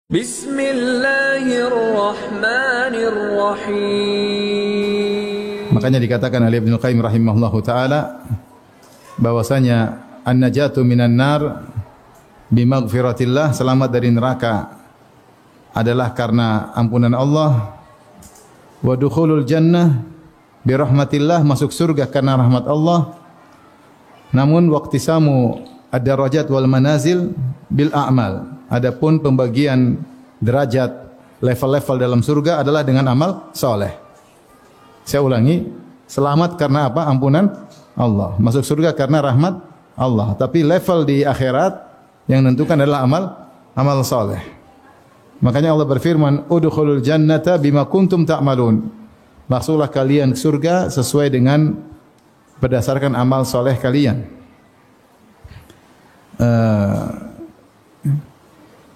Bismillahirrahmanirrahim. Makanya dikatakan oleh Ibnu Qayyim rahimahullahu taala bahwasanya an-najatu minan nar bimaghfiratillah, selamat dari neraka adalah karena ampunan Allah. Wa dukhulul jannah birahmatillah, masuk surga karena rahmat Allah. Namun waqtisamu ad-darajat wal manazil bil a'mal, adapun pembagian derajat level-level dalam surga adalah dengan amal saleh. Saya ulangi, selamat karena apa? Ampunan Allah. Masuk surga karena rahmat Allah. Tapi level di akhirat yang menentukan adalah amal saleh. Makanya Allah berfirman, udkhulul jannata bima kuntum ta'malun. Masuklah kalian ke surga sesuai dengan berdasarkan amal soleh kalian.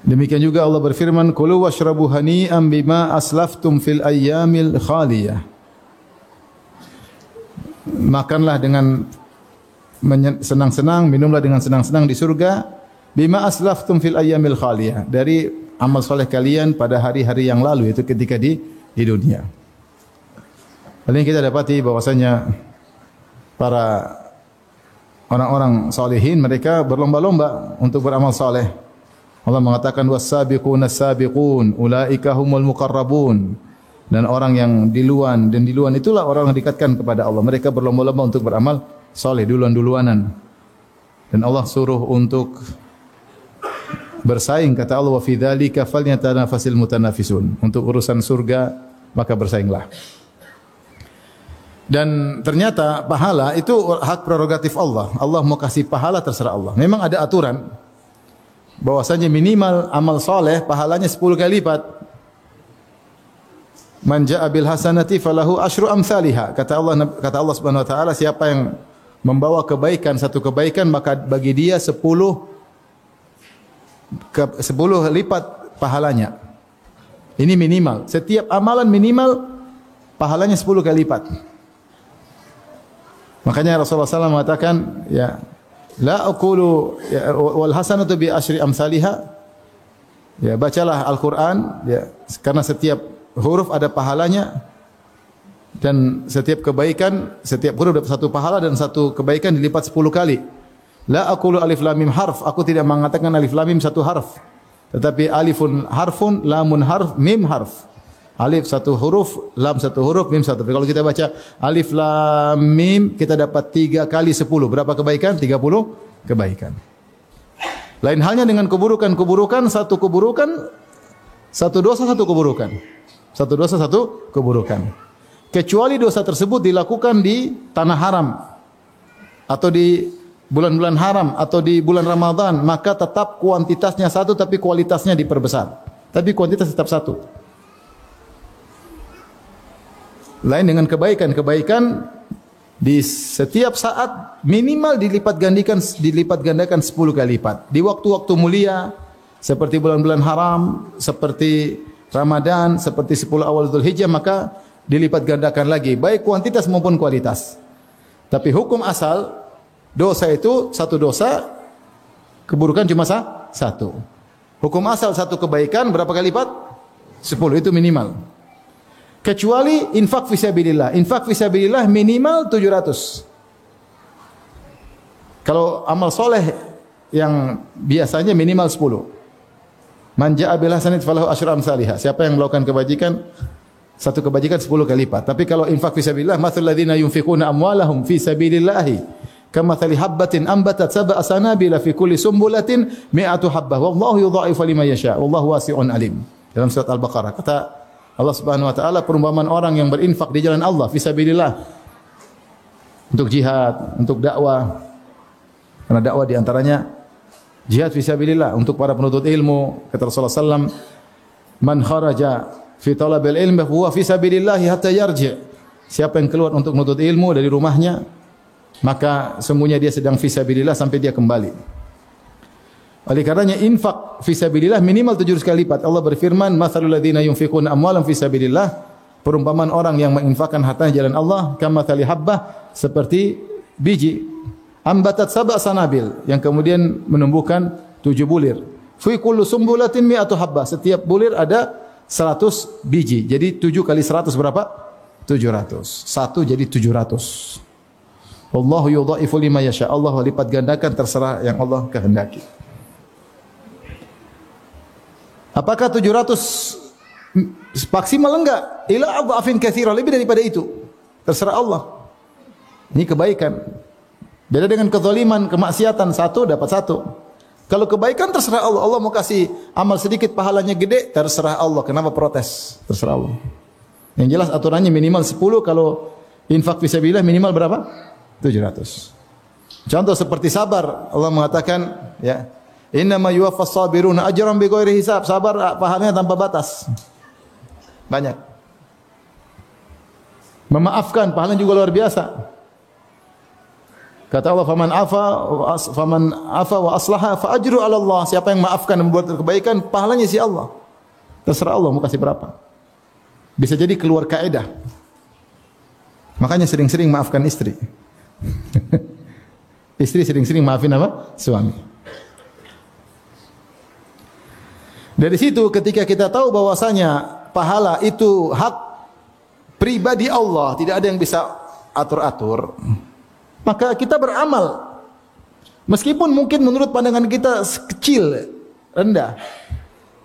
Demikian juga Allah berfirman, kulu washrabu hani'an bima aslaftum fil ayyamil khaliyah. Makanlah dengan senang-senang, minumlah dengan senang-senang di surga, bima aslaftum fil ayyamil khaliyah, dari amal soleh kalian pada hari-hari yang lalu, itu ketika di dunia. Lalu kita dapati bahwasanya para orang-orang salihin mereka berlomba-lomba untuk beramal saleh. Allah mengatakan was-sabiquna as-sabiqun ulaika humul muqarrabun. Dan orang yang duluan itulah orang yang didekatkan kepada Allah. Mereka berlomba-lomba untuk beramal saleh, duluan-duluanan. Dan Allah suruh untuk bersaing, kata Allah, wa fi dzalika falyatanafasil mutanafisun. Untuk urusan surga maka bersainglah. Dan ternyata pahala itu hak prerogatif Allah. Allah mau kasih pahala terserah Allah. Memang ada aturan bahwasanya minimal amal soleh pahalanya 10 kali lipat. Man jaa bil hasanati falahu asyru amsalihha. Kata Allah Subhanahu wa taala, siapa yang membawa kebaikan, satu kebaikan, maka bagi dia 10 lipat pahalanya. Ini minimal. Setiap amalan minimal pahalanya 10 kali lipat. Makanya Rasulullah SAW mengatakan, ya, la aqulu wal hasanatu bi asyri amsalihha. Ya, bacalah Al-Qur'an, ya, karena setiap huruf ada pahalanya, dan setiap kebaikan, setiap huruf dapat satu pahala, dan satu kebaikan dilipat 10 kali. La aqulu alif lam mim harf, aku tidak mengatakan alif lam mim satu harf, tetapi alifun harfun, lamun harf, mim harf. Alif satu huruf, lam satu huruf, mim satu. Kalau kita baca alif lam mim, kita dapat 3 kali 10. Berapa kebaikan? 30 kebaikan. Lain halnya dengan keburukan. Satu keburukan, satu dosa, satu keburukan. Satu dosa, satu keburukan. Kecuali dosa tersebut dilakukan di tanah haram, atau di bulan-bulan haram, atau di bulan Ramadan, maka tetap kuantitasnya satu, tapi kualitasnya diperbesar. Tapi kuantitas tetap satu. Lain dengan kebaikan di setiap saat minimal dilipat gandakan 10 kali lipat. Di waktu-waktu mulia seperti bulan-bulan haram, seperti Ramadan, seperti 10 awal Dzulhijjah, maka dilipat gandakan lagi, baik kuantitas maupun kualitas. Tapi hukum asal dosa itu satu dosa, keburukan cuma satu. Hukum asal satu kebaikan berapa kali lipat? 10, itu minimal. Kecuali infak fisabilillah. Infak fisabilillah minimal 700. Kalau amal soleh yang biasanya minimal 10. Man jaa bil hasanati falahu asyru amsalihha. Siapa yang melakukan kebajikan, satu kebajikan 10 kali lipat. Tapi kalau infak fisabilillah, mathalul ladzina yunfiquna amwalahum fi sabilillah kamathali habbatin ambatat sab'a sanabila fi kulli sumbulatin mi'atu habbah wallahu yudha'ifu liman yasha wallahu wasi'un alim. Dalam surat Al-Baqarah kata Allah Subhanahu wa taala, perumpamaan orang yang berinfak di jalan Allah fisabilillah, untuk jihad, untuk dakwah. Karena dakwah di antaranya jihad fisabilillah, untuk para penuntut ilmu. Kata Rasulullah sallallahu alaihi wasallam, man kharaja fi talabil ilmi huwa fisabilillah hatta yarji'. Siapa yang keluar untuk menuntut ilmu dari rumahnya, maka semuanya dia sedang fisabilillah sampai dia kembali. Oleh karenanya infak fisabilillah minimal 700 kali lipat. Allah berfirman, mathalul ladzina yunfiquna amwalan fisabilillah, perumpamaan orang yang menginfakkan hartanya jalan Allah, kamathali habbah, seperti biji ambatat sab'a sanabil, yang kemudian menumbuhkan 7 bulir, Fi kullu sumbulatin mi'atu habbah. Setiap bulir ada 100 biji. Jadi 7 kali 100 berapa? 700. 1 jadi 700. Wallahu yudha'ifu liman yasha. Allah lipat gandakan terserah yang Allah kehendaki. Apakah 700 maksimal enggak? Ila adhafin katsira, lebih daripada itu. Terserah Allah. Ini kebaikan. Beda dengan kezaliman, kemaksiatan, 1 dapat 1. Kalau kebaikan terserah Allah. Allah mau kasih amal sedikit pahalanya gede, terserah Allah. Kenapa protes? Terserah Allah. Yang jelas aturannya minimal 10, kalau infak fisabilillah minimal berapa? 700. Contoh seperti sabar, Allah mengatakan ya, innama yuwaffas sabiruna ajran bighairi hisab. Sabar pahalanya tanpa batas. Banyak. Memaafkan pahalanya juga luar biasa. Kata Allah, faman afa wa aslaha fa ajru 'ala Allah. Siapa yang maafkan dan membuat kebaikan, pahalanya si Allah. Terserah Allah mau kasih berapa. Bisa jadi keluar kaidah. Makanya sering-sering maafkan istri. Istri sering-sering maafin apa? Suami. Dari situ ketika kita tahu bahwasanya pahala itu hak pribadi Allah, tidak ada yang bisa atur-atur, maka kita beramal. Meskipun mungkin menurut pandangan kita kecil, rendah.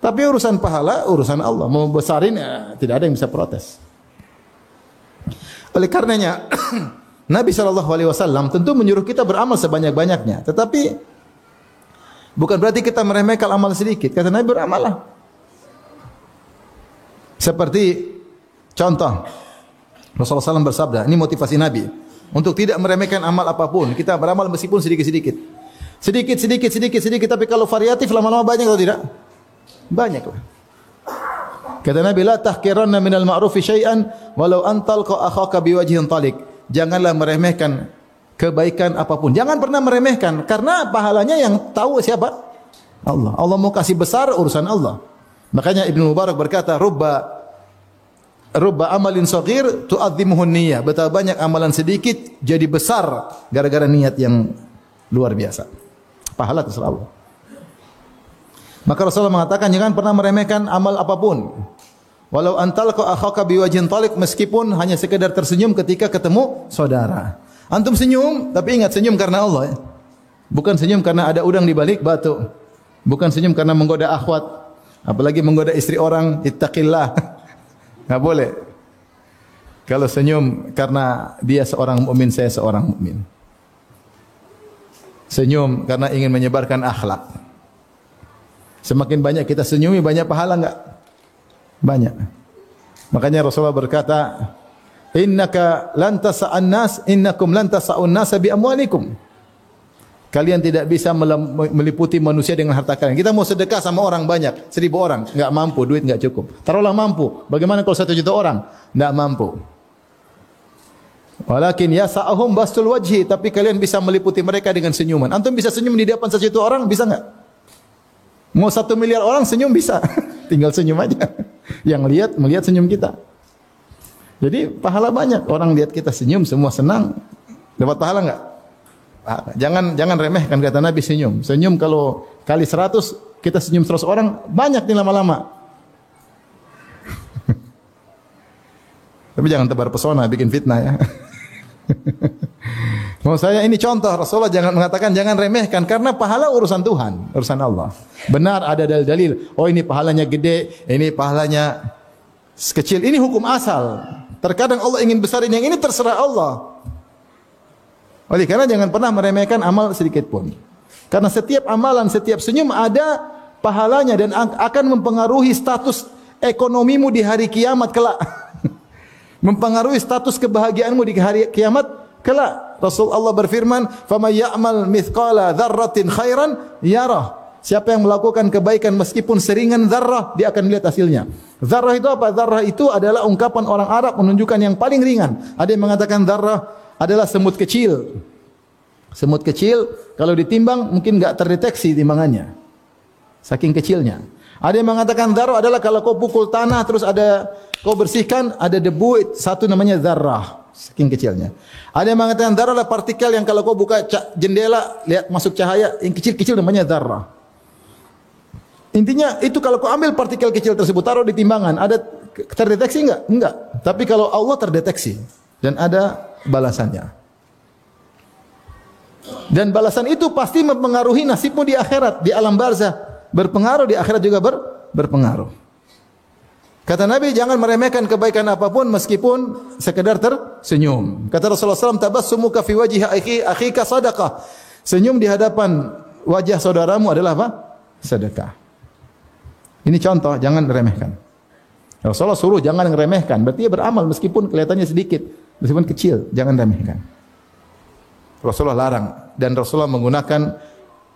Tapi urusan pahala, urusan Allah. Mau besarin, tidak ada yang bisa protes. Oleh karenanya, Nabi SAW tentu menyuruh kita beramal sebanyak-banyaknya. Tetapi, bukan berarti kita meremehkan amal sedikit. Kata Nabi, beramallah. Seperti contoh, Rasulullah SAW bersabda, ini motivasi Nabi. Untuk tidak meremehkan amal apapun. Kita beramal meskipun sedikit-sedikit. Sedikit, tapi kalau variatif lama-lama banyak atau tidak? Banyak. Kata Nabi, la tahqiranna minal ma'rufi syai'an walau antal akhaka biwajhin talik. Janganlah meremehkan kebaikan apapun. Jangan pernah meremehkan, karena pahalanya yang tahu siapa? Allah. Allah mau kasih besar, urusan Allah. Makanya Ibnu Mubarak berkata, rubba amalin saghir tu'azzimuhun niyyah. Betapa banyak amalan sedikit jadi besar gara-gara niat yang luar biasa. Pahala terserah Allah. Maka Rasulullah mengatakan jangan pernah meremehkan amal apapun. Walau antalqa akhaka biwajhin talik, meskipun hanya sekedar tersenyum ketika ketemu saudara. Antum senyum, tapi ingat senyum karena Allah ya. Bukan senyum karena ada udang di balik batu. Bukan senyum karena menggoda akhwat, apalagi menggoda istri orang. Ittaqillah. Enggak boleh. Kalau senyum karena dia seorang mukmin, saya seorang mukmin. Senyum karena ingin menyebarkan akhlak. Semakin banyak kita senyumi, banyak pahala enggak? Banyak. Makanya Rasulullah berkata, innaka lan tasa'an nas, innakum lan tasa'un nas bi amwalikum. Kalian tidak bisa meliputi manusia dengan harta kalian. Kita mau sedekah sama orang banyak, 1000 orang, enggak mampu, duit enggak cukup. Taruhlah mampu. Bagaimana kalau 1 juta orang? Enggak mampu. Walakin yasa'ahum bastul wajhi, tapi kalian bisa meliputi mereka dengan senyuman. Antum bisa senyum di depan 1 juta orang, bisa enggak? Mau 1 miliar orang senyum bisa. Tinggal senyum aja. Yang melihat senyum kita. Jadi pahala banyak. Orang lihat kita senyum semua senang. Dapat pahala enggak? Jangan remehkan, kata Nabi, senyum. Senyum kalau kali 100, kita senyum 100 orang, banyak nih lama-lama. Tapi jangan tebar pesona, bikin fitnah ya. Mau saya ini contoh, Rasulullah jangan mengatakan jangan remehkan, karena pahala urusan Tuhan, urusan Allah. Benar ada dalil-dalil, oh ini pahalanya gede, ini pahalanya kecil. Ini hukum asal. Terkadang Allah ingin besarin, yang ini terserah Allah. Oleh karena jangan pernah meremehkan amal sedikit pun. Karena setiap amalan, setiap senyum ada pahalanya dan akan mempengaruhi status ekonomimu di hari kiamat kelak. Mempengaruhi status kebahagiaanmu di hari kiamat kelak. Rasulullah berfirman, "Faman ya'mal mithqala dzarratin khairan yarah." Siapa yang melakukan kebaikan meskipun seringan zarrah, dia akan lihat hasilnya. Zarrah itu apa? Zarrah itu adalah ungkapan orang Arab menunjukkan yang paling ringan. Ada yang mengatakan zarrah adalah semut kecil. Semut kecil kalau ditimbang mungkin enggak terdeteksi timbangannya. Saking kecilnya. Ada yang mengatakan zarrah adalah kalau kau pukul tanah terus kau bersihkan ada debu, satu namanya zarrah. Saking kecilnya. Ada yang mengatakan zarrah adalah partikel yang kalau kau buka jendela lihat masuk cahaya yang kecil-kecil namanya zarrah. Intinya itu kalau kau ambil partikel kecil tersebut taruh di timbangan, ada terdeteksi enggak? Enggak. Tapi kalau Allah terdeteksi dan ada balasannya. Dan balasan itu pasti mempengaruhi nasibmu di akhirat, di alam barzah. Berpengaruh di akhirat juga berpengaruh. Kata Nabi, jangan meremehkan kebaikan apapun meskipun sekedar tersenyum. Kata Rasulullah SAW, tabassumuka fi wajhi akhika sadaqah. Senyum di hadapan wajah saudaramu adalah apa? Sedekah. Ini contoh, jangan remehkan. Rasulullah suruh jangan ngeremehkan, berarti dia beramal meskipun kelihatannya sedikit, meskipun kecil, jangan remehkan. Rasulullah larang dan Rasulullah menggunakan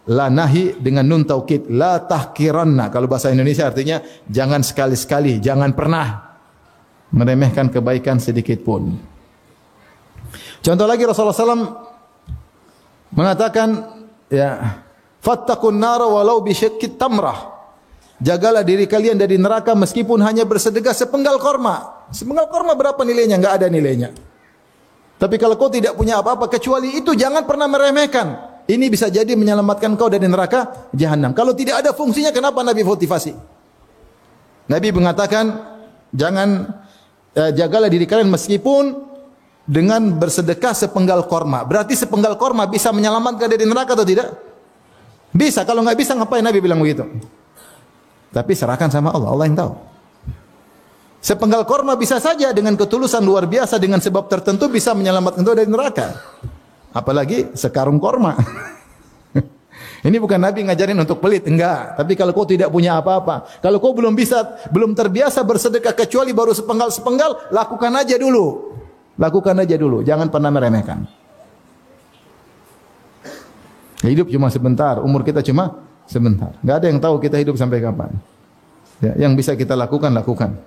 la nahi dengan nun taukid, la tahkiranna. Kalau bahasa Indonesia artinya jangan sekali-sekali, jangan pernah meremehkan kebaikan sedikit pun. Contoh lagi Rasulullah SAW mengatakan, ya, fattaqun nara walau bi syiqqit tamrah. Jagalah diri kalian dari neraka meskipun hanya bersedekah sepenggal korma. Sepenggal korma berapa nilainya? Enggak ada nilainya. Tapi kalau kau tidak punya apa-apa kecuali itu, jangan pernah meremehkan. Ini bisa jadi menyelamatkan kau dari neraka jahanam. Kalau tidak ada fungsinya, kenapa Nabi motivasi? Nabi mengatakan, jangan jagalah diri kalian meskipun dengan bersedekah sepenggal korma. Berarti sepenggal korma bisa menyelamatkan dari neraka atau tidak? Bisa. Kalau enggak bisa, ngapain Nabi bilang begitu? Tapi serahkan sama Allah, Allah yang tahu. Sepenggal korma bisa saja dengan ketulusan luar biasa, dengan sebab tertentu bisa menyelamatkan kau dari neraka. Apalagi sekarung korma. Ini bukan Nabi ngajarin untuk pelit, enggak. Tapi kalau kau tidak punya apa-apa, kalau kau belum terbiasa bersedekah kecuali baru sepenggal, lakukan aja dulu. Lakukan aja dulu, jangan pernah meremehkan. Hidup cuma sebentar, umur kita cuma sebentar. Enggak ada yang tahu kita hidup sampai kapan. Ya, yang bisa kita lakukan, lakukan.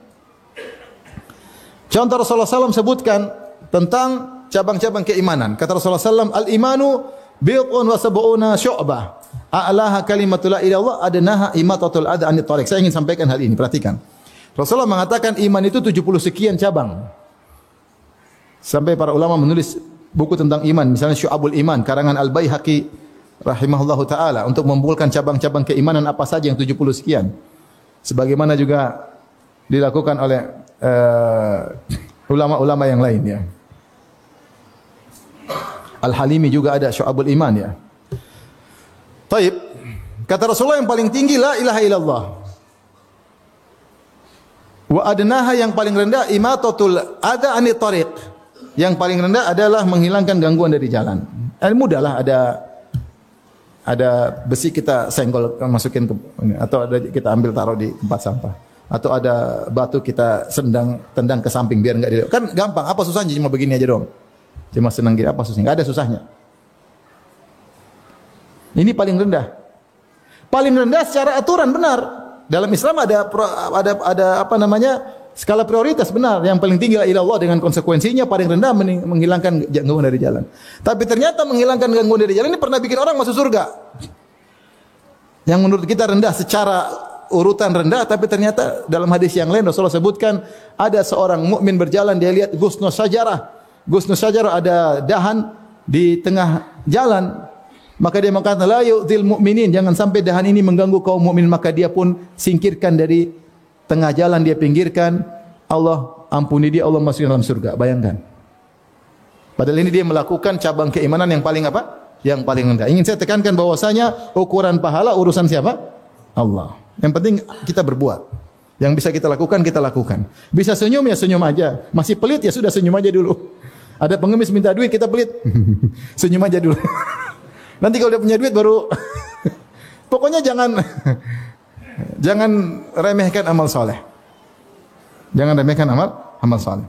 Contoh Rasulullah SAW sebutkan tentang cabang-cabang keimanan. Kata Rasulullah SAW, al-imanu bid'un wa sab'una syu'bah. A'laha kalimatul la ilaha illallah adnaha imatatul adha anit thariq. Saya ingin sampaikan hal ini, perhatikan. Rasulullah mengatakan iman itu 70 sekian cabang. Sampai para ulama menulis buku tentang iman, misalnya Syu'abul Iman karangan Al-Baihaqi rahimahullahu taala untuk mengumpulkan cabang-cabang keimanan apa saja yang 70 sekian. Sebagaimana juga dilakukan oleh ulama-ulama yang lain, ya. Al-Halimi juga ada Syu'abul Iman, ya. Taib. Kata Rasulullah yang paling tinggi la ilaha illallah. Wa adnaha yang paling rendah imatatul adha anit thariq. Yang paling rendah adalah menghilangkan gangguan dari jalan. Mudahlah, ada besi kita senggol masukin ke, atau ada kita ambil taruh di tempat sampah. Atau ada batu kita tendang ke samping biar enggak dilihat. Kan gampang, apa susahnya cuma begini aja dong. Cuma senang gini, apa susahnya? Enggak ada susahnya. Ini paling rendah. Paling rendah secara aturan benar. Dalam Islam ada apa namanya? Skala prioritas benar. Yang paling tinggi adalah Allah dengan konsekuensinya paling rendah menghilangkan gangguan dari jalan. Tapi ternyata menghilangkan gangguan dari jalan ini pernah bikin orang masuk surga. Yang menurut kita rendah secara urutan rendah, tapi ternyata dalam hadis yang lain Rasulullah sebutkan ada seorang mukmin berjalan, dia lihat gusnus sajarah. Gusnus sajarah ada dahan di tengah jalan. Maka dia mengatakan la yu'dzil mu'minin, jangan sampai dahan ini mengganggu kaum mukmin, maka dia pun singkirkan dari tengah jalan, dia pinggirkan. Allah ampuni dia, Allah masuk dalam surga. Bayangkan. Padahal ini dia melakukan cabang keimanan yang paling apa? Yang paling rendah. Ingin saya tekankan bahwasanya ukuran pahala urusan siapa? Allah. Yang penting kita berbuat. Yang bisa kita lakukan, kita lakukan. Bisa senyum ya senyum aja. Masih pelit ya sudah senyum aja dulu. Ada pengemis minta duit, kita pelit. Senyum aja dulu. Nanti kalau dia punya duit baru pokoknya jangan remehkan amal soleh. Jangan remehkan amal soleh.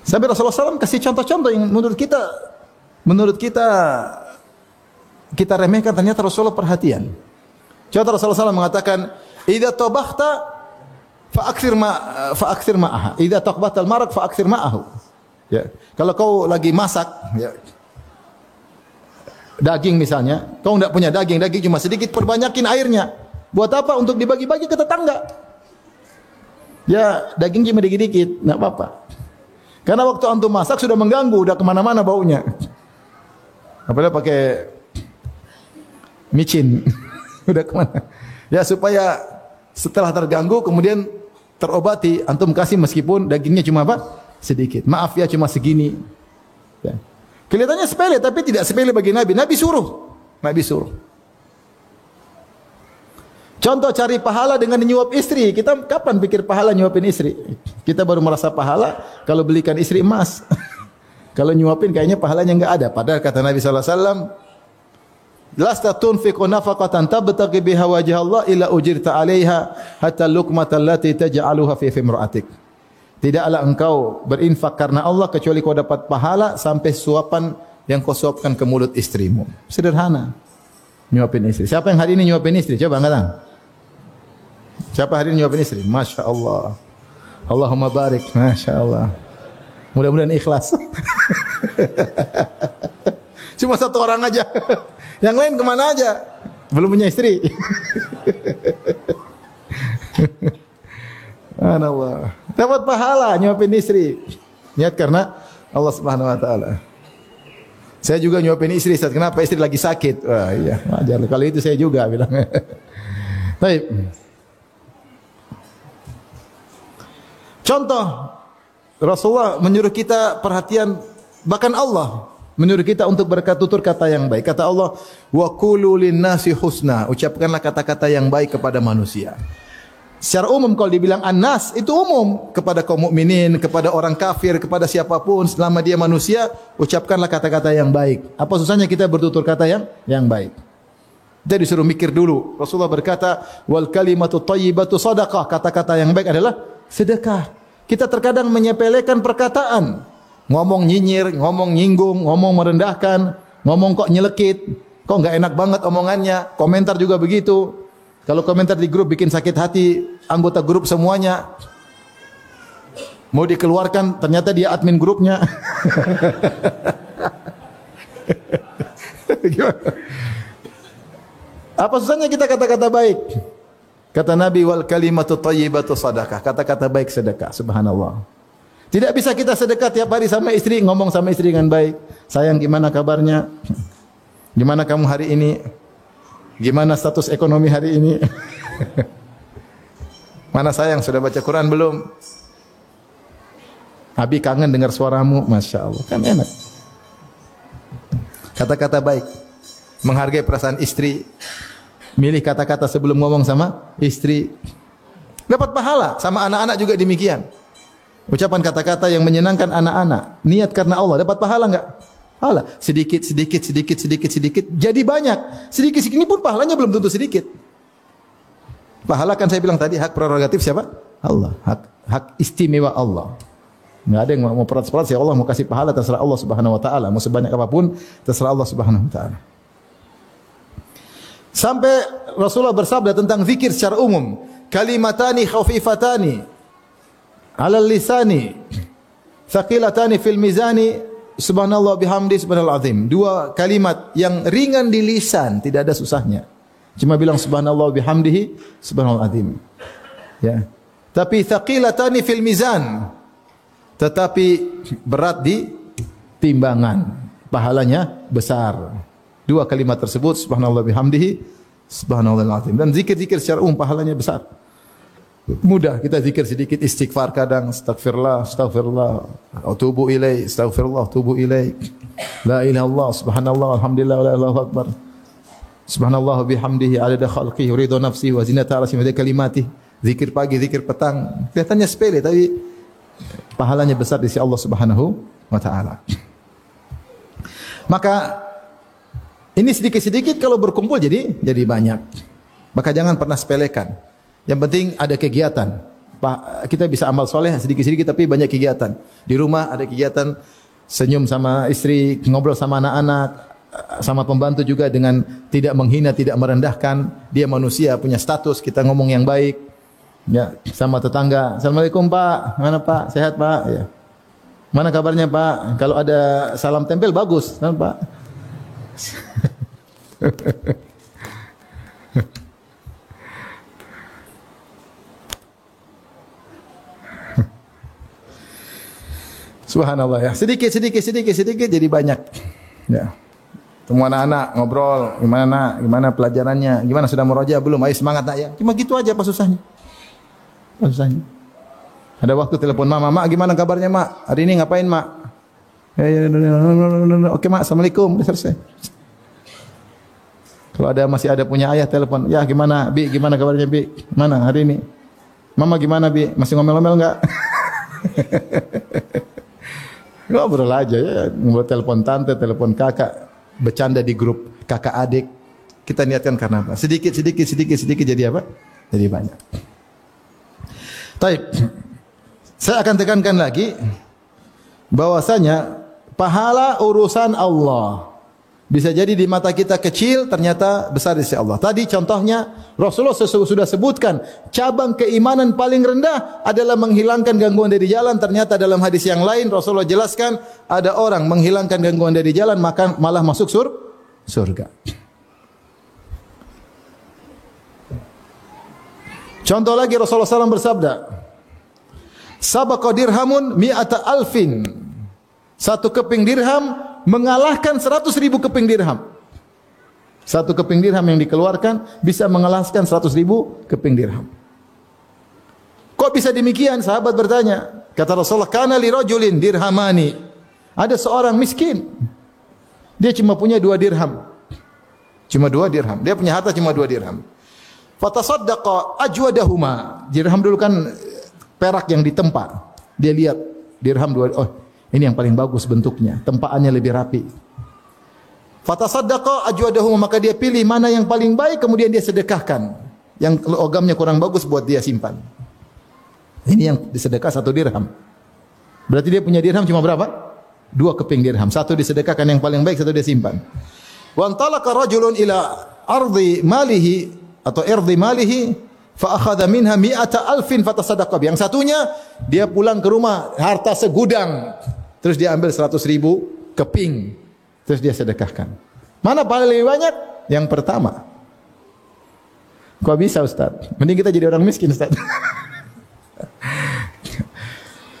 Sampai Rasulullah SAW kasih contoh-contoh yang menurut kita remehkan, ternyata Rasulullah perhatian. Contoh Rasulullah SAW mengatakan, "Idza tabakhta fa'akthir ma'aha. Idza taqbata al-maraq fa'akthir ma'ahu." Ya, kalau kau lagi masak, ya, daging misalnya, kau tidak punya daging cuma sedikit, perbanyakin airnya. Buat apa? Untuk dibagi-bagi ke tetangga. Ya, daging cuma dikit-dikit, tidak apa-apa. Karena waktu antum masak sudah mengganggu, sudah kemana-mana baunya. Apalagi pakai micin. Udah kemana? Ya supaya setelah terganggu kemudian terobati, antum kasih meskipun dagingnya cuma apa? Sedikit. Maaf ya cuma segini. Ya. Kelihatannya sepele tapi tidak sepele bagi Nabi. Nabi suruh. Contoh cari pahala dengan nyuap istri. Kita kapan pikir pahala nyuapin istri? Kita baru merasa pahala kalau belikan istri emas. Kalau nyuapin kayaknya pahalanya enggak ada. Padahal kata Nabi sallallahu alaihi wasallam, "Lasta tunfiqu nafaqatan tabtaghi biha wajha Allah illa ujirta 'alaiha hatta luqmatal lati taj'aluha fi imra'atik." Tidaklah engkau berinfak karena Allah kecuali kau dapat pahala sampai suapan yang kau suapkan ke mulut istrimu. Sederhana. Nyuapin istri. Siapa yang hari ini nyuapin istri? Coba angkat tangan. Siapa hari ini nyuapin istri? Masya Allah. Allahumma barik. Masya Allah. Mudah-mudahan ikhlas. Cuma satu orang aja. Yang lain kemana aja? Belum punya istri. Subhanallah. Dapat pahala nyuapin istri. Niat karena Allah Subhanahu wa taala. Saya juga nyuapin istri, Ustaz. Kenapa? Istri lagi sakit. Wah, iya, wajar. Kalau itu saya juga bilang. Baik. Contoh Rasulullah menyuruh kita perhatian, bahkan Allah menyuruh kita untuk bertutur kata yang baik. Kata Allah, "Wa qulu lin-nasi husna." Ucapkanlah kata-kata yang baik kepada manusia. Secara umum kalau dibilang an-nas itu umum kepada kaum mukminin, kepada orang kafir, kepada siapapun selama dia manusia, ucapkanlah kata-kata yang baik. Apa susahnya kita bertutur kata yang baik? Kita disuruh mikir dulu. Rasulullah berkata, "Wal kalimatu thayyibatu shadaqah." Kata-kata yang baik adalah sedekah. Kita terkadang menyepelekan perkataan. Ngomong nyinyir, ngomong nyinggung, ngomong merendahkan, ngomong kok nyelekit, kok enggak enak banget omongannya. Komentar juga begitu. Kalau komentar di grup bikin sakit hati anggota grup semuanya. Mau dikeluarkan, ternyata dia admin grupnya. Apa susahnya kita kata-kata baik? Kata Nabi, "Wal kalimatu thayyibatu shadaqah." Kata-kata baik sedekah. Subhanallah. Tidak bisa kita sedekah tiap hari sama istri, ngomong sama istri dengan baik. "Sayang, gimana kabarnya? Gimana kamu hari ini? Gimana status ekonomi hari ini?" "Mana sayang, sudah baca Quran belum? Abi kangen dengar suaramu." Masya Allah, kan enak. Kata-kata baik, menghargai perasaan istri, milih kata-kata sebelum ngomong sama istri, dapat pahala. Sama anak-anak juga demikian. Ucapan kata-kata yang menyenangkan anak-anak, niat karena Allah, dapat pahala enggak? Pahala. Sedikit, jadi banyak. Sedikit ini pun pahalanya belum tentu sedikit. Pahala kan saya bilang tadi hak prerogatif siapa? Allah. Hak istimewa Allah. Enggak ada yang mau protes-protes, ya Allah mau kasih pahala terserah Allah Subhanahu wa taala. Mau sebanyak apapun terserah Allah Subhanahu wa taala. Sampai Rasulullah bersabda tentang zikir secara umum, "Kalimatani khafifatani 'alal lisani, thaqilatani fil mizani, subhanallah bihamdi subhanal azim." Dua kalimat yang ringan di lisan, tidak ada susahnya. Cuma bilang subhanallah bihamdihi subhanal azim. Ya. Tapi thaqilatani fil mizan, tetapi berat di timbangan, pahalanya besar. Dua kalimat tersebut, subhanallah bihamdihi subhanallahil azim. Dan zikir-zikir secara umum pahalanya besar. Mudah kita zikir sedikit, istighfar kadang, astagfirullah, atubu ilaih, astagfirullah, atubu ilaih, la ilaha illallah, subhanallah, alhamdulillah, la ilaha akbar, subhanallah bihamdihi adada khalqihi ridha nafsihi wa zinata arsyih wa kalimatihi. Zikir pagi, zikir petang, kelihatannya sepele tapi pahalanya besar di sisi Allah Subhanahu wa taala. Maka ini sedikit-sedikit kalau berkumpul jadi banyak. Maka jangan pernah sepelekan. Yang penting ada kegiatan. Kita bisa amal soleh sedikit-sedikit tapi banyak kegiatan. Di rumah ada kegiatan, senyum sama istri, ngobrol sama anak-anak, sama pembantu juga dengan tidak menghina, tidak merendahkan. Dia manusia, punya status, kita ngomong yang baik. Ya, sama tetangga. Assalamualaikum Pak, mana Pak? Sehat Pak? Ya. Mana kabarnya Pak? Kalau ada salam tempel bagus, kan Pak? Subhanallah ya. Sedikit jadi banyak. Ya. Temu anak-anak, ngobrol, gimana nak, gimana pelajarannya, gimana sudah murojaah belum? Ayo semangat nak ya. Cuma gitu aja apa susahnya? Apa susahnya? Ada waktu telepon mak, mak gimana kabarnya mak? Hari ini ngapain mak? Oke mak, assalamualaikum, udah selesai. Kalau masih ada punya ayah telepon, ya gimana Bi, gimana kabarnya Bi? Mana hari ini? Mama gimana Bi? Masih ngomel-ngomel enggak? Ngobrol aja ya, ngobrol telepon tante, telepon kakak, bercanda di grup kakak adik. Kita niatkan karena apa? Sedikit jadi apa? Jadi banyak. Taib. Saya akan tekankan lagi bahwasanya pahala urusan Allah. Bisa jadi di mata kita kecil, ternyata besar di sisi Allah. Tadi contohnya Rasulullah sudah sebutkan cabang keimanan paling rendah adalah menghilangkan gangguan dari jalan. Ternyata dalam hadis yang lain Rasulullah jelaskan ada orang menghilangkan gangguan dari jalan maka malah masuk surga. Contoh lagi Rasulullah SAW bersabda, sabaqa dirhamun mi'ata alfin. Satu keping dirham mengalahkan 100.000 keping dirham. Satu keping dirham yang dikeluarkan bisa mengalahkan 100.000 keping dirham. Kok bisa demikian? Sahabat bertanya. Kata Rasulullah, kana li rajulin dirhamani. Ada seorang miskin. Dia cuma punya 2 dirham. Cuma 2 dirham. Dia punya harta cuma 2 dirham. Fatasaddaqa ajwadahuma. Dirham dulu kan perak yang ditempa. Dia lihat dirham 2. Oh, ini yang paling bagus bentuknya, tempaannya lebih rapi. Fatasaddaqa ajwadahuma, maka dia pilih mana yang paling baik kemudian dia sedekahkan. Yang logamnya kurang bagus buat dia simpan. Ini yang disedekah 1 dirham. Berarti dia punya dirham cuma berapa? 2 keping dirham. 1 disedekahkan yang paling baik, 1 dia simpan. Wa antalaqa rajulun ila ardi malihi atau irdi malihi fa akhadha minha mi'ata alfin fatasaddaqa. Yang satunya dia pulang ke rumah harta segudang. Terus dia ambil 100.000 keping. Terus dia sedekahkan. Mana paling lebih banyak? Yang pertama. Kok bisa Ustaz? Mending kita jadi orang miskin Ustaz.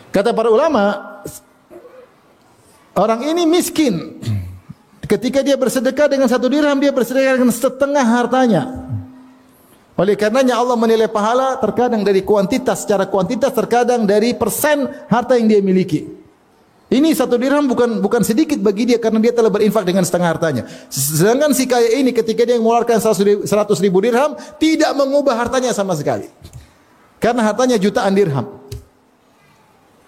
Kata para ulama, orang ini miskin. Ketika dia bersedekah dengan 1 dirham, dia bersedekah dengan setengah hartanya. Oleh karenanya Allah menilai pahala terkadang dari kuantitas, secara kuantitas, terkadang dari persen harta yang dia miliki. Ini 1 dirham bukan sedikit bagi dia karena dia telah berinfak dengan setengah hartanya. Sedangkan si kaya ini ketika dia mengeluarkan 100.000 dirham tidak mengubah hartanya sama sekali. Karena hartanya jutaan dirham.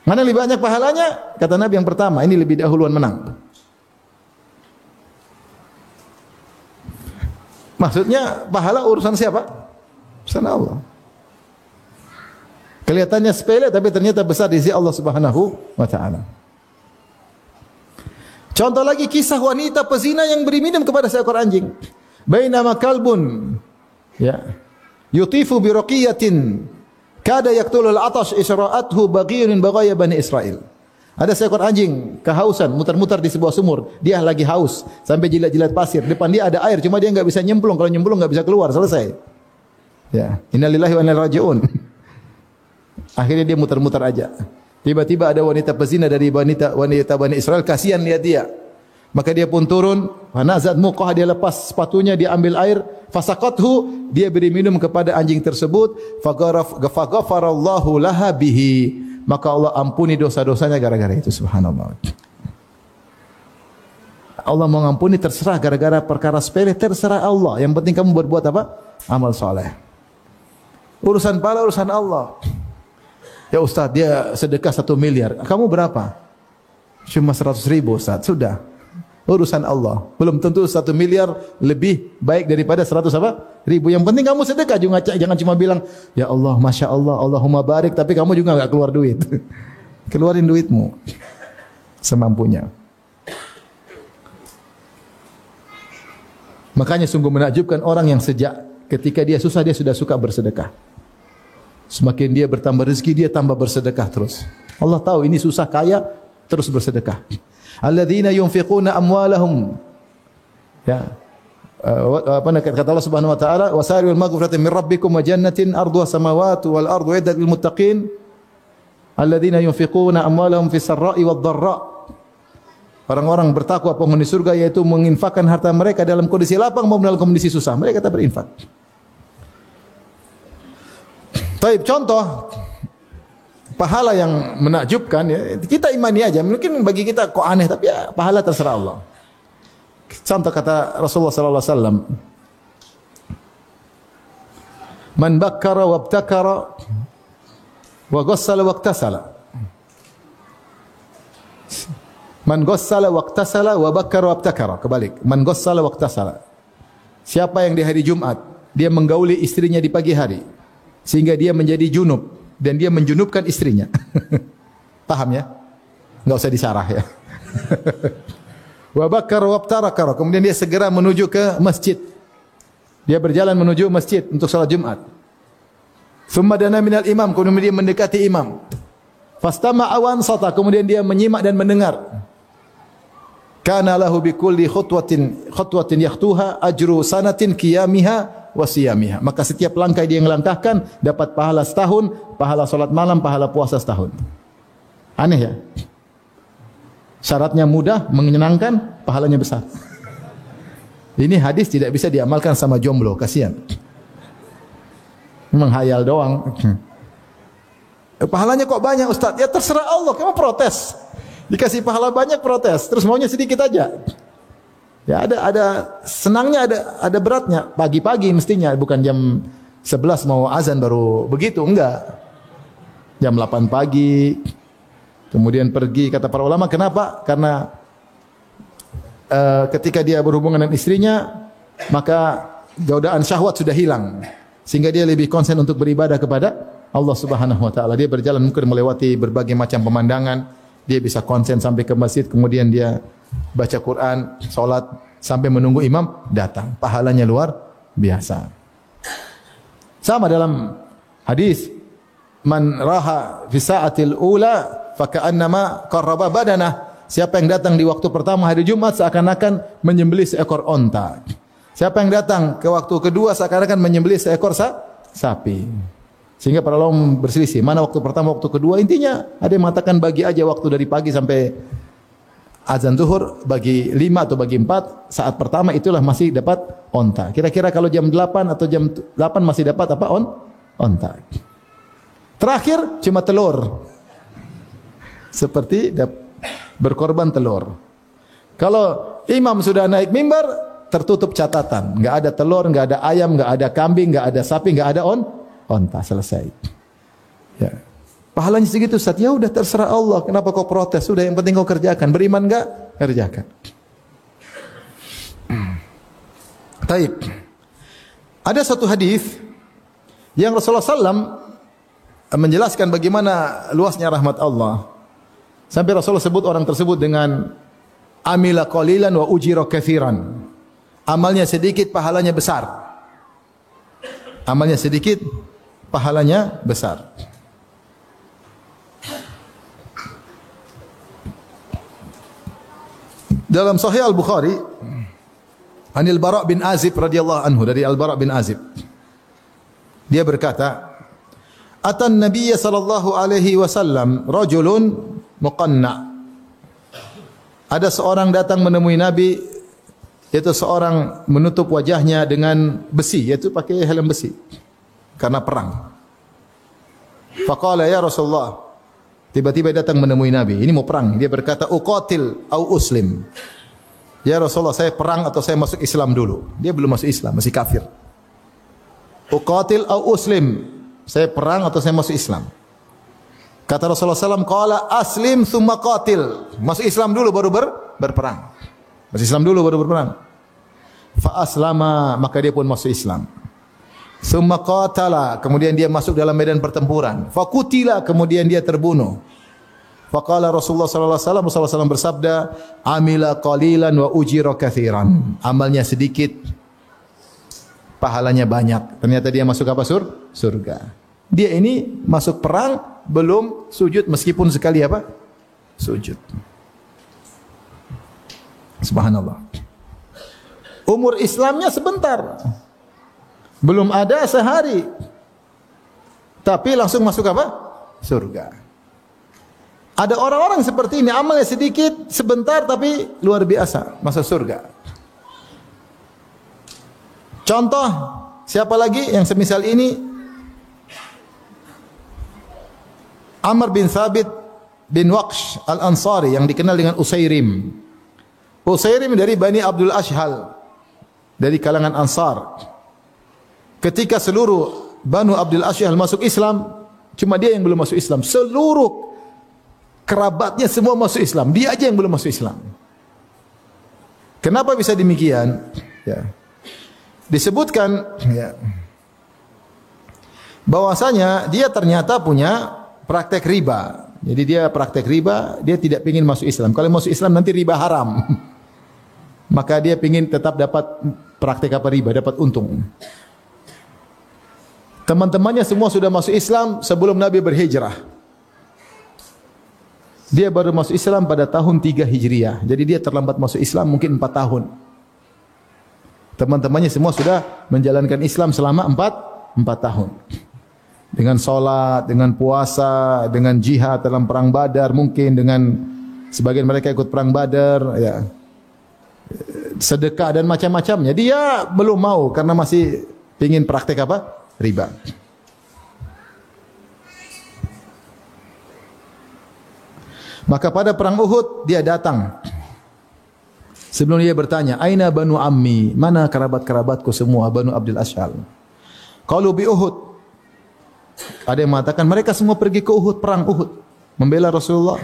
Mana lebih banyak pahalanya? Kata Nabi yang pertama, ini lebih dahuluan menang. Maksudnya pahala urusan siapa? Urusan Allah. Kelihatannya sepele tapi ternyata besar di sisi Allah Subhanahu wa taala. Contoh lagi kisah wanita pezina yang beri minum kepada seekor anjing. Bainama kalbun yutifu bi raqiyatin kada yaqtulul atash isra'athu baghirun baghaya bani Israil. Ada seekor anjing kehausan muter-muter di sebuah sumur. Dia lagi haus sampai jilat-jilat pasir. Depan dia ada air cuma dia enggak bisa nyemplung. Kalau nyemplung enggak bisa keluar, selesai. Ya, innalillahi wa inna ilaihi raji'un. Akhirnya dia muter-muter aja. Tiba-tiba ada wanita pezina dari wanita Bani Israel, kasihan lihat dia. Maka dia pun turun, fanazat muqah, dia lepas sepatunya, dia ambil air, fasaqathu, dia beri minum kepada anjing tersebut, faghafarallahu laha bihi. Maka Allah ampuni dosa-dosanya gara-gara itu, subhanallah. Allah mau ngampuni terserah gara-gara perkara sepele, terserah Allah. Yang penting kamu berbuat apa? Amal soleh. Urusan pahala urusan Allah. Ya Ustaz, dia sedekah 1 miliar. Kamu berapa? Cuma 100.000 Ustaz. Sudah. Urusan Allah. Belum tentu 1 miliar lebih baik daripada 100 apa? Ribu. Yang penting kamu sedekah. Jangan cuma bilang, ya Allah, Masya Allah, Allahumma barik. Tapi kamu juga enggak keluar duit. Keluarin duitmu. Semampunya. Makanya sungguh menakjubkan orang yang sejak ketika dia susah, dia sudah suka bersedekah. Semakin dia bertambah rezeki, dia tambah bersedekah terus. Allah tahu ini susah kaya, terus bersedekah. Alladzina yunfiquna amwalahum. Ya. Kata Allah Subhanahu wa taala, wasari'ul maghfirati min rabbikum wa jannatin arduha samawati wal ardu iddat lil muttaqin. Alladzina yunfiquna amwalahum fis sarra'i wad dharra. Orang-orang bertakwa penghuni surga yaitu menginfakkan harta mereka dalam kondisi lapang maupun dalam kondisi susah. Mereka tak berinfak. Taib, contoh pahala yang menakjubkan, ya, kita imani aja. Mungkin bagi kita kok aneh, tapi ya, pahala terserah Allah. Contoh kata Rasulullah sallallahu alaihi wasallam, "Man bakkara wabtakara wa ghassala waqtasala." Man ghassala waqtasala wa bakkara wabtakara. Kebalik. Man ghassala waqtasala. Siapa yang di hari Jumat dia menggauli istrinya di pagi hari sehingga dia menjadi junub dan dia menjunubkan istrinya. Paham ya? Enggak usah disarah ya. Wa bakkara wabtaraka. Kemudian dia segera menuju ke masjid. Dia berjalan menuju masjid untuk salat Jumat. Thumma dana minal imam, kemudian dia mendekati imam. Fastama'a wa ansata, kemudian dia menyimak dan mendengar. Kana lahu bikulli khutwatin yakhtuha ajru sanatin qiyamiha wa siyamiha. Maka setiap langkah dia melangkahkan dapat pahala setahun, pahala salat malam, pahala puasa setahun. Aneh ya? Syaratnya mudah, menyenangkan, pahalanya besar. Ini hadis tidak bisa diamalkan sama jomblo, kasihan. Menghayal doang. Pahalanya kok banyak Ustaz? Ya terserah Allah, kamu protes. Dikasih pahala banyak protes, terus maunya sedikit aja. Ya ada senangnya, ada beratnya. Pagi-pagi mestinya, bukan jam 11 mau azan baru begitu, enggak. Jam 8 pagi, kemudian pergi, kata para ulama, kenapa? Karena ketika dia berhubungan dengan istrinya, maka godaan syahwat sudah hilang. Sehingga dia lebih konsen untuk beribadah kepada Allah Subhanahu wa taala. Dia berjalan mungkin melewati berbagai macam pemandangan. Dia bisa konsen sampai ke masjid, kemudian dia baca Quran, salat sampai menunggu imam datang. Pahalanya luar biasa. Sama dalam hadis, man raha fi sa'atil ula fa ka'annama qarraba badanah. Siapa yang datang di waktu pertama hari Jumat seakan-akan menyembelih seekor onta. Siapa yang datang ke waktu kedua seakan-akan menyembelih seekor sapi. Sehingga para ulama berselisih, mana waktu pertama, waktu kedua. Intinya ada yang mengatakan bagi aja waktu dari pagi sampai azan zuhur, bagi 5 atau bagi 4, saat pertama itulah masih dapat onta. Kira-kira kalau jam 8 atau jam 8 masih dapat apa? Onta. Terakhir cuma telur. Seperti berkorban telur. Kalau imam sudah naik mimbar, tertutup catatan. Enggak ada telur, enggak ada ayam, enggak ada kambing, enggak ada sapi, enggak ada onta, selesai. Ya. Pahalanya segitu, Ustaz. Ya udah terserah Allah. Kenapa kau protes? Sudah, yang penting kau kerjakan. Beriman enggak? Kerjakan. Taib. Ada satu hadis yang Rasulullah SAW menjelaskan bagaimana luasnya rahmat Allah. Sampai Rasulullah sebut orang tersebut dengan amila qalilan wa ujira katsiran. Amalnya sedikit, pahalanya besar. Amalnya sedikit, pahalanya besar. Dalam Sahih Al-Bukhari, Anil Bara' bin Azib radhiyallahu anhu, dari Al-Bara' bin Azib. Dia berkata, Atan Nabiyya sallallahu alaihi wasallam rajulun muqanna. Ada seorang datang menemui Nabi, yaitu seorang menutup wajahnya dengan besi, yaitu pakai helm besi karena perang. Faqala ya Rasulullah, tiba-tiba datang menemui Nabi, ini mau perang. Dia berkata, uqatil au uslim. Ya Rasulullah, saya perang atau saya masuk Islam dulu. Dia belum masuk Islam, masih kafir. Uqatil au uslim, saya perang atau saya masuk Islam. Kata Rasulullah SAW, qala aslim thumma qatil. Masuk Islam dulu baru berperang. Masuk Islam dulu baru berperang. Fa aslama, maka dia pun masuk Islam. Thumma qatala, kemudian dia masuk dalam medan pertempuran. Fa qutila, kemudian dia terbunuh. Faqala Rasulullah sallallahu alaihi wasallam bersabda, amila qalilan wa ujira katsiran. Amalnya sedikit, pahalanya banyak. Ternyata dia masuk apa? Surga. Dia ini masuk perang belum sujud, meskipun sekali apa? Sujud. Subhanallah. Umur Islamnya sebentar. Belum ada sehari. Tapi langsung masuk apa? Surga. Ada orang-orang seperti ini, amalnya sedikit, sebentar tapi luar biasa, masuk surga. Contoh, siapa lagi yang semisal ini? Amr bin Thabit bin Waqsh al-Ansari yang dikenal dengan Usairim. Usairim dari Bani Abdul Ashhal, dari kalangan Ansar. Ketika seluruh Banu Abdul Ashhal masuk Islam, cuma dia yang belum masuk Islam. Seluruh kerabatnya semua masuk Islam, dia aja yang belum masuk Islam. Kenapa bisa demikian? Ya. Disebutkan ya, bahwasanya dia ternyata punya praktek riba. Jadi dia praktek riba, dia tidak ingin masuk Islam. Kalau masuk Islam nanti riba haram. Maka dia ingin tetap dapat praktek apa riba, dapat untung. Teman-temannya semua sudah masuk Islam sebelum Nabi berhijrah. Dia baru masuk Islam pada tahun 3 Hijriah. Jadi dia terlambat masuk Islam mungkin 4 tahun. Teman-temannya semua sudah menjalankan Islam selama 4 tahun. Dengan sholat, dengan puasa, dengan jihad dalam perang Badar, mungkin dengan sebagian mereka ikut perang Badar, ya, sedekah dan macam-macamnya. Dia belum mau karena masih ingin praktek apa? Riba. Maka pada perang Uhud dia datang. Sebelum dia bertanya, "Aina banu ammi?" Mana kerabat-kerabatku semua Banu Abdul Ashhal? Qalu bi Uhud. Ada yang mengatakan mereka semua pergi ke Uhud, perang Uhud, membela Rasulullah.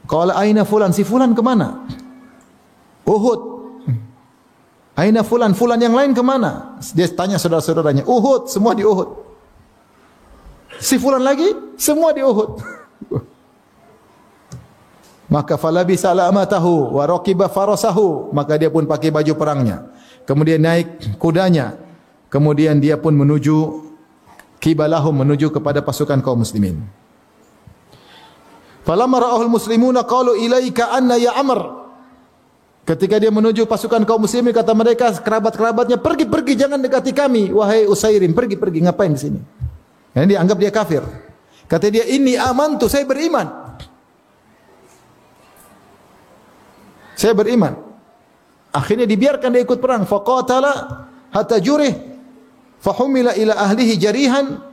Qala aina fulan? Si fulan ke mana? Uhud. Aina fulan? Fulan yang lain ke mana? Dia tanya saudara-saudaranya. Uhud, semua di Uhud. Si fulan lagi? Semua di Uhud. Maka falabisa alamatahu wa raqiba farasahu, maka dia pun pakai baju perangnya. Kemudian naik kudanya. Kemudian dia pun menuju kibalahum, menuju kepada pasukan kaum muslimin. Falamma ra'ahul muslimuna qalu ilaika anna ya Amr. Ketika dia menuju pasukan kaum muslimin, kata mereka, kerabat-kerabatnya, pergi jangan dekati kami, wahai Usairim, pergi ngapain di sini? Karena dia anggap dia kafir. Kata dia, inni amantu, saya beriman. Saya beriman. Akhirnya dibiarkan dia ikut perang. Faqatala hatta jurih, fahumila ila ahlihi jarihan.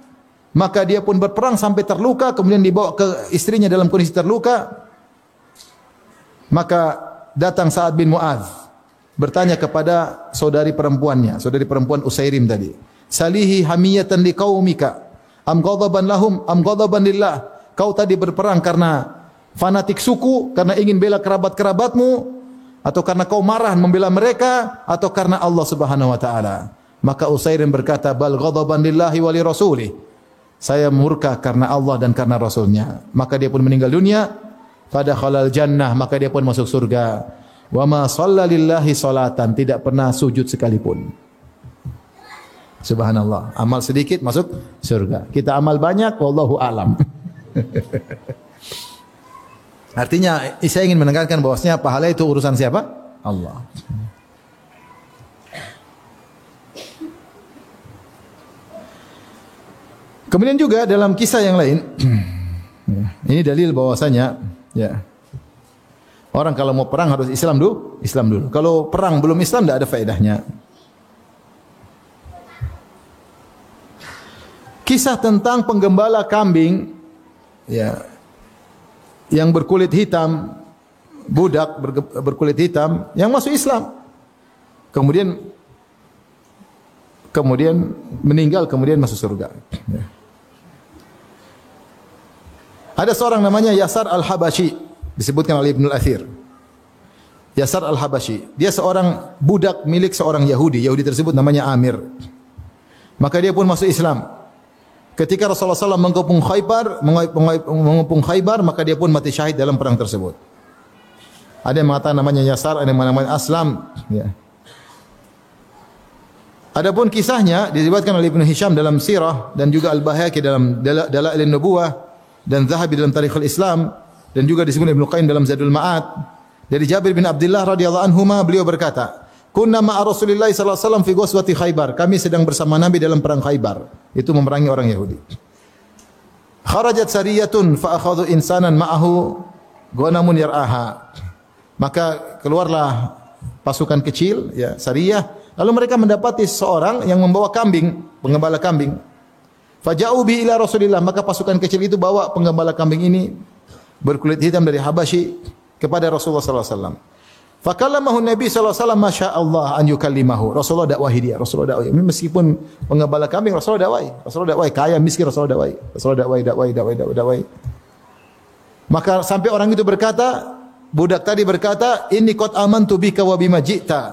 Maka dia pun berperang sampai terluka, kemudian dibawa ke istrinya dalam kondisi terluka. Maka datang Sa'ad bin Mu'adz bertanya kepada saudari perempuannya, saudari perempuan Usairim tadi. Salihi hamiyatan liqaumika am ghadaban lahum am ghadaban lillah. Kau tadi berperang karena fanatik suku, karena ingin bela kerabat-kerabatmu, atau karena kau marah membela mereka, atau karena Allah Subhanahu wa taala? Maka Usairim berkata, bal ghadaban lillahi wa li rasulih. Saya murka karena Allah dan karena Rasulnya. Maka dia pun meninggal dunia. Fadakhalal jannah, maka dia pun masuk surga. Wa ma shalla lillahi salatan, tidak pernah sujud sekalipun. Subhanallah. Amal sedikit masuk surga. Kita amal banyak, wallahu alam. Artinya saya ingin menekankan bahwasanya pahala itu urusan siapa? Allah. Kemudian juga dalam kisah yang lain, ini dalil bahwasanya ya, orang kalau mau perang harus Islam dulu. Kalau perang belum Islam tidak ada faedahnya. Kisah tentang penggembala kambing, ya, yang berkulit hitam, budak berkulit hitam yang masuk Islam, kemudian meninggal, kemudian masuk surga. Ya. Ada seorang namanya Yasar al-Habashi, disebutkan oleh Ibnul Athir. Yasar al-Habashi, dia seorang budak milik seorang Yahudi. Yahudi tersebut namanya Amir. Maka dia pun masuk Islam. Ketika Rasulullah SAW mengepung Khaybar, maka dia pun mati syahid dalam perang tersebut. Ada yang mengatakan namanya Yasar, ada yang mengatakan Aslam. Ya. Adapun kisahnya diriwayatkan oleh Ibnu Hisham dalam Sirah dan juga Al-Baihaqi dalam Dalailun Nubuwah dan Zahabi dalam Tarikhul Islam, dan juga disebut Ibnu Qayyim dalam Zadul Ma'ad. Dari Jabir bin Abdullah radhiyallahu anhuma, beliau berkata, "Kunna ma'a Rasulillah sallallahu alaihi wasallam fi ghazwati Khaybar." Kami sedang bersama Nabi dalam perang Khaybar. Itu memerangi orang Yahudi. Kharajat sariyatun fa akhadhu insanan ma'ahu ghanamun yar'aha. Maka keluarlah pasukan kecil, ya, sariyah, lalu mereka mendapati seorang yang membawa kambing, penggembala kambing. Faja'u bi ila Rasulillah, maka pasukan kecil itu bawa penggembala kambing ini berkulit hitam dari Habasyi kepada Rasulullah sallallahu alaihi wasallam. Fakallamahu Nabi sallallahu alaihi wasallam masyaallah an yukallimahu. Rasulullah dakwahi dia, Rasulullah dakwahi. Meskipun penggembala kambing Rasulullah dakwahi. Rasulullah dakwahi, kaya miskin Rasulullah dakwahi. Rasulullah dakwahi. Maka sampai orang itu berkata, budak tadi berkata, "Inni qad amantu bika wa bima ji'ta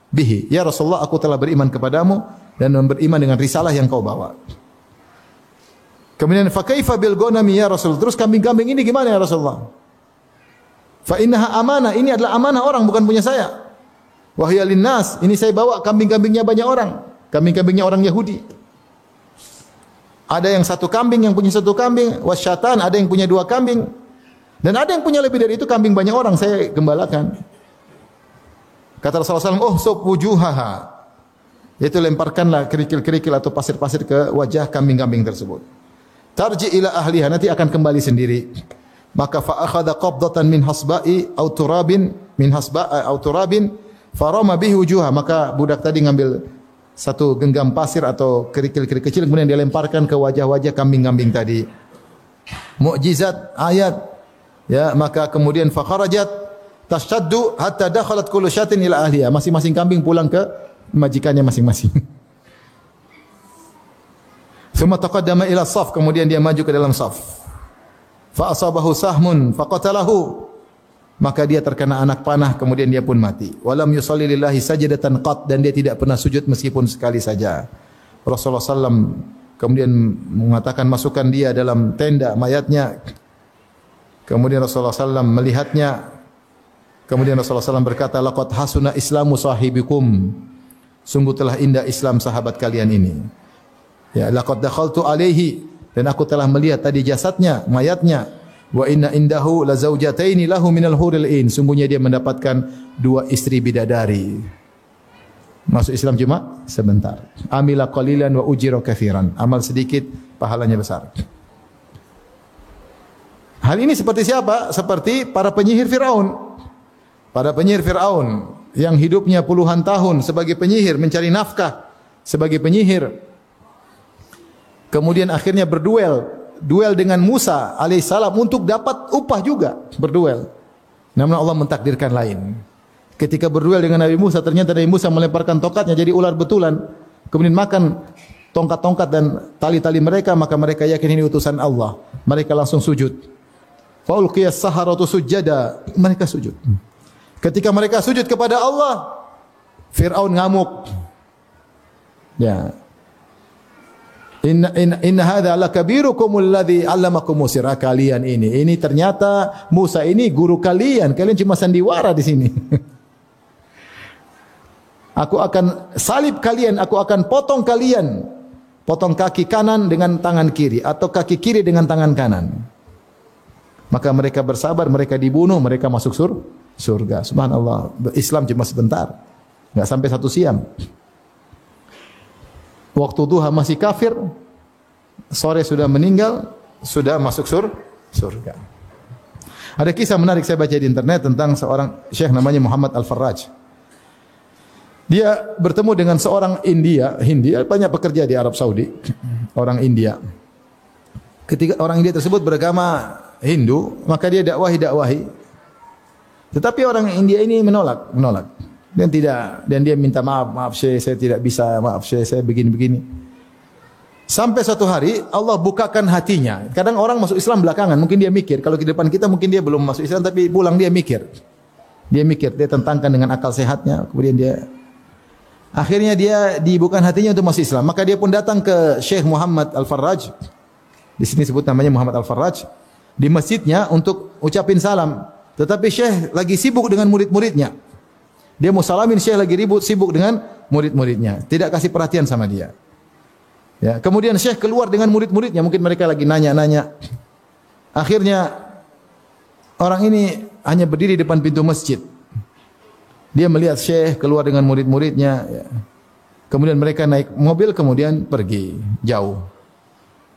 bihi." Ya Rasulullah, aku telah beriman kepadamu dan beriman dengan risalah yang kau bawa. Kemudian fa kaifa bil ghanami ya Rasul? Terus kambing-kambing ini gimana ya Rasulullah? Fa innaha amanah, ini adalah amanah orang, bukan punya saya. Wa hiya linnas, ini saya bawa kambing-kambingnya banyak orang. Kambing-kambingnya orang Yahudi. Ada yang satu kambing, yang punya satu kambing, wasyatan, ada yang punya dua kambing. Dan ada yang punya lebih dari itu, kambing banyak orang saya gembalakan. Kata Rasulullah SAW, "Oh, sub wujuhaha." Yaitu lemparkanlah kerikil-kerikil atau pasir-pasir ke wajah kambing-kambing tersebut. Tarji ila ahliha, nanti akan kembali sendiri. Maka fa akhadha qabdatan min hasba'i aw turabin min hasba'a aw turabin farama bihi wujuha. Maka budak tadi ngambil satu genggam pasir atau kerikil-kerikil kecil, kemudian dia lemparkan ke wajah-wajah kambing-kambing tadi. Mukjizat ayat, ya, maka kemudian fa kharajat tashaddu hatta dakhalat kullu syatin ila ahliha. Masing-masing kambing pulang ke majikannya masing-masing. Thumma taqaddama ila shaf, kemudian dia maju ke dalam shaf. Fa asabahu sahmun faqatalahu, maka dia terkena anak panah, kemudian dia pun mati. Walam yusalli lillahi sajdatan qat, dan dia tidak pernah sujud meskipun sekali saja. Rasulullah sallam kemudian mengatakan, masukkan dia dalam tenda mayatnya. Kemudian Rasulullah sallam melihatnya. Kemudian Rasulullah sallam berkata, laqad hasuna islamu sahibikum, sungguh telah indah Islam sahabat kalian ini. Ya, laqad dakhaltu alaihi, dan aku telah melihat tadi jasadnya, mayatnya. Wa inna indahu la zaujataini lahu minal huril ain, sungguhnya dia mendapatkan dua istri bidadari. Masuk Islam cuma sebentar. Amila qalilan wa ujira katsiran, amal sedikit pahalanya besar. Hal ini seperti siapa? Seperti para penyihir Firaun. Para penyihir Firaun yang hidupnya puluhan tahun sebagai penyihir, mencari nafkah sebagai penyihir. Kemudian akhirnya duel dengan Musa alaihissalam untuk dapat upah juga, berduel. Namun Allah mentakdirkan lain. Ketika berduel dengan Nabi Musa, ternyata Nabi Musa melemparkan tongkatnya jadi ular betulan, kemudian makan tongkat-tongkat dan tali-tali mereka, maka mereka yakin ini utusan Allah. Mereka langsung sujud. Fa ulqiyas saharatu sujada, mereka sujud. Ketika mereka sujud kepada Allah, Fir'aun ngamuk. Ya. Inna hadza lakabirukum alladhi 'allamakum sirra, kalian ini ternyata Musa ini guru kalian cuma sandiwara di sini. Aku akan salib kalian, aku akan potong kalian. Potong kaki kanan dengan tangan kiri atau kaki kiri dengan tangan kanan. Maka mereka bersabar, mereka dibunuh, mereka masuk surga. Subhanallah, Islam cuma sebentar. Enggak sampai 1 siang. Waktu duha masih kafir, sore sudah meninggal, sudah masuk surga. Ada kisah menarik saya baca di internet tentang seorang syekh namanya Muhammad Al-Farraj. Dia bertemu dengan seorang Hindi, banyak pekerja di Arab Saudi, orang India. Ketika orang India tersebut beragama Hindu, maka dia dakwahi. Tetapi orang India ini menolak. Dan dia minta maaf Syekh, saya tidak bisa, maaf Syekh, saya begini. Sampai suatu hari Allah bukakan hatinya. Kadang orang masuk Islam belakangan, mungkin dia mikir, kalau ke depan kita mungkin dia belum masuk Islam, tapi pulang dia mikir. Dia tentangkan dengan akal sehatnya, kemudian akhirnya dia dibukakan hatinya untuk masuk Islam. Maka dia pun datang ke Syekh Muhammad Al-Farraj. Di sini sebut namanya Muhammad Al-Farraj, di masjidnya untuk ucapin salam. Tetapi Syekh lagi sibuk dengan murid-muridnya. Dia mau salamin, Syekh lagi sibuk dengan murid-muridnya. Tidak kasih perhatian sama dia. Ya, kemudian Syekh keluar dengan murid-muridnya, mungkin mereka lagi nanya-nanya. Akhirnya orang ini hanya berdiri depan pintu masjid. Dia melihat Syekh keluar dengan murid-muridnya. Ya. Kemudian mereka naik mobil, kemudian pergi jauh.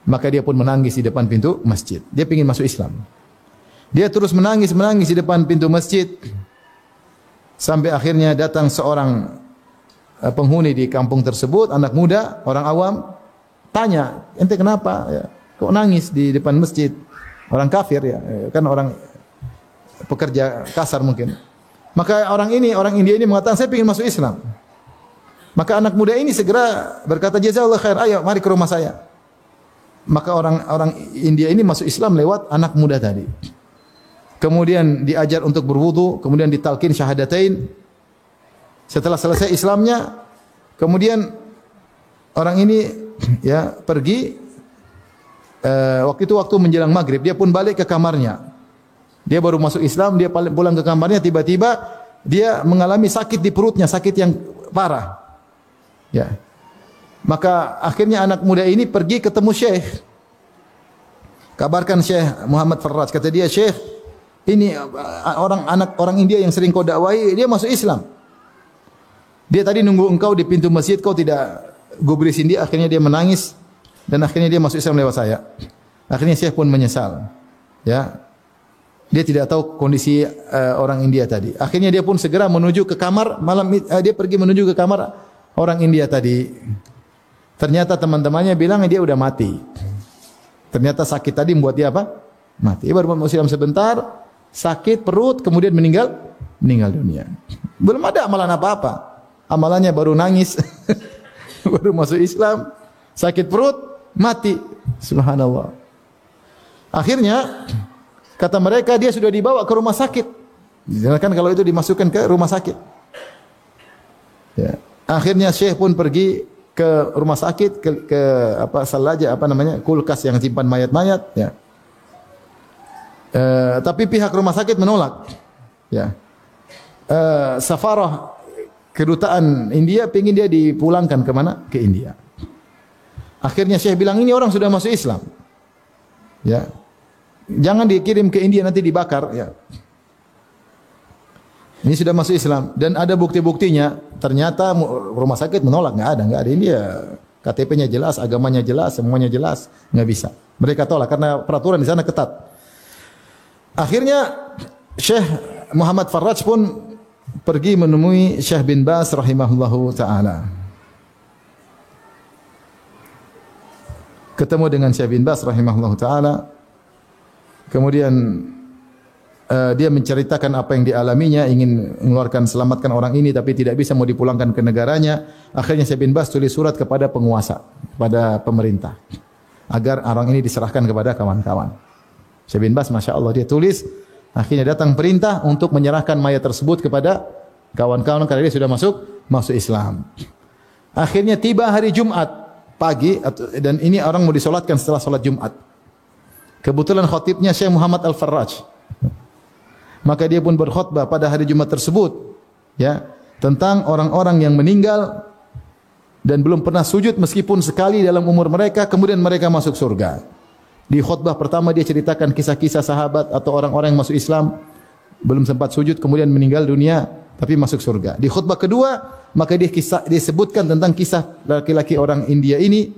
Maka dia pun menangis di depan pintu masjid. Dia ingin masuk Islam. Dia terus menangis di depan pintu masjid. Sampai akhirnya datang seorang penghuni di kampung tersebut, anak muda, orang awam, tanya, ente kenapa? Ya, kok nangis di depan masjid? Orang kafir ya, kan orang pekerja kasar mungkin. Maka orang India ini mengatakan, saya ingin masuk Islam. Maka anak muda ini segera berkata, jazakallahu khair, ayo mari ke rumah saya. Maka orang India ini masuk Islam lewat anak muda tadi. Kemudian diajar untuk berwudu, kemudian ditalkin syahadatain. Setelah selesai Islamnya, kemudian orang ini ya pergi. Waktu menjelang maghrib, dia pun balik ke kamarnya. Dia baru masuk Islam, dia pulang ke kamarnya, tiba-tiba dia mengalami sakit di perutnya, sakit yang parah. Ya. Maka akhirnya anak muda ini pergi ketemu Syekh. Kabarkan Syekh Muhammad Farraj, kata dia, Syekh, ini orang India yang sering kau dakwahi, dia masuk Islam. Dia tadi nunggu engkau di pintu masjid, kau tidak gubrisin dia, akhirnya dia menangis dan akhirnya dia masuk Islam lewat saya. Akhirnya Syekh pun menyesal. Ya. Dia tidak tahu kondisi orang India tadi. Akhirnya dia pun segera menuju ke kamar dia pergi menuju ke kamar orang India tadi. Ternyata teman-temannya bilang dia udah mati. Ternyata sakit tadi membuat dia apa? Mati. Dia baru masuk Islam sebentar, sakit perut, kemudian meninggal dunia. Belum ada amalan apa-apa. Amalannya baru nangis, baru masuk Islam, sakit perut, mati. Subhanallah. Akhirnya kata mereka dia sudah dibawa ke rumah sakit. Dijelaskan kalau itu dimasukkan ke rumah sakit. Ya. Akhirnya Syekh pun pergi ke rumah sakit, ke kulkas yang simpan mayat-mayat. Ya. Tapi pihak rumah sakit menolak. Ya. Safarah kedutaan India ingin dia dipulangkan ke mana? Ke India. Akhirnya Syekh bilang, ini orang sudah masuk Islam. Ya. Jangan dikirim ke India, nanti dibakar. Ya. Ini sudah masuk Islam dan ada bukti-buktinya. Ternyata rumah sakit menolak, enggak ada India. KTP-nya jelas, agamanya jelas, semuanya jelas, enggak bisa. Mereka tolak karena peraturan di sana ketat. Akhirnya Syekh Muhammad Farraj pun pergi menemui Syekh bin Baz rahimahullahu taala. Ketemu dengan Syekh bin Baz rahimahullahu taala. Kemudian dia menceritakan apa yang dialaminya, ingin mengeluarkan selamatkan orang ini tapi tidak bisa, mau dipulangkan ke negaranya. Akhirnya Syekh bin Baz tulis surat kepada penguasa, kepada pemerintah, agar orang ini diserahkan kepada kawan-kawan. Syekh bin Baz, Masya Allah, dia tulis. Akhirnya datang perintah untuk menyerahkan mayat tersebut kepada kawan-kawan karena dia sudah masuk Islam. Akhirnya tiba hari Jumat pagi, dan ini orang mau disolatkan setelah solat Jumat. Kebetulan khotibnya Syekh Muhammad Al-Farraj. Maka dia pun berkhutbah pada hari Jumat tersebut, ya, tentang orang-orang yang meninggal dan belum pernah sujud meskipun sekali dalam umur mereka, kemudian mereka masuk surga. Di khutbah pertama dia ceritakan kisah-kisah sahabat atau orang-orang yang masuk Islam belum sempat sujud kemudian meninggal dunia tapi masuk surga. Di khutbah kedua maka dia sebutkan tentang kisah laki-laki orang India ini.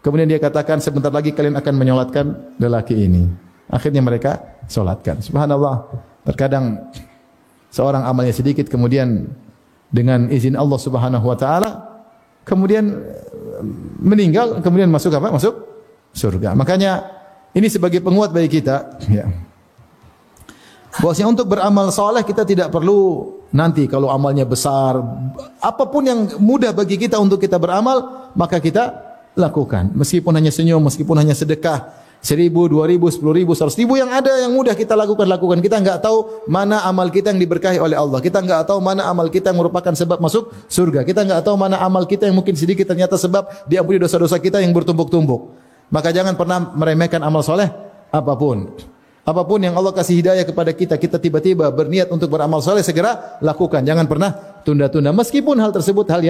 Kemudian dia katakan, sebentar lagi kalian akan menyolatkan lelaki ini. Akhirnya mereka solatkan. Subhanallah. Terkadang seorang amalnya sedikit, kemudian dengan izin Allah Subhanahu wa taala kemudian meninggal, kemudian masuk apa? Masuk surga. Makanya ini sebagai penguat bagi kita, ya. Bahwasanya untuk beramal saleh kita tidak perlu nanti kalau amalnya besar, apapun yang mudah bagi kita untuk kita beramal, maka kita lakukan. Meskipun hanya senyum, meskipun hanya sedekah 1.000, 2.000, 10.000, 100.000 yang ada yang mudah kita lakukan. Kita enggak tahu mana amal kita yang diberkahi oleh Allah. Kita enggak tahu mana amal kita yang merupakan sebab masuk surga. Kita enggak tahu mana amal kita yang mungkin sedikit ternyata sebab diampuni dosa-dosa kita yang bertumpuk-tumpuk. Maka jangan pernah meremehkan amal soleh apapun. Apapun yang Allah kasih hidayah kepada kita, kita tiba-tiba berniat untuk beramal soleh, segera lakukan. Jangan pernah tunda-tunda. Meskipun hal tersebut hal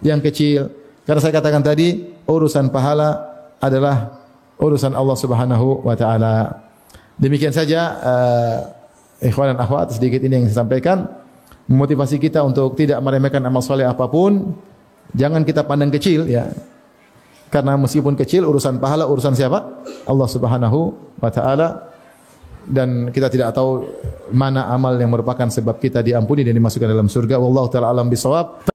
yang kecil. Karena saya katakan tadi, urusan pahala adalah urusan Allah Subhanahu wa taala. Demikian saja ikhwan dan akhwat, sedikit ini yang saya sampaikan, memotivasi kita untuk tidak meremehkan amal soleh apapun. Jangan kita pandang kecil, ya. Karena meskipun kecil, urusan pahala urusan siapa? Allah Subhanahu wa taala. Dan kita tidak tahu mana amal yang merupakan sebab kita diampuni dan dimasukkan dalam surga. Wallahu taala alam bisawab.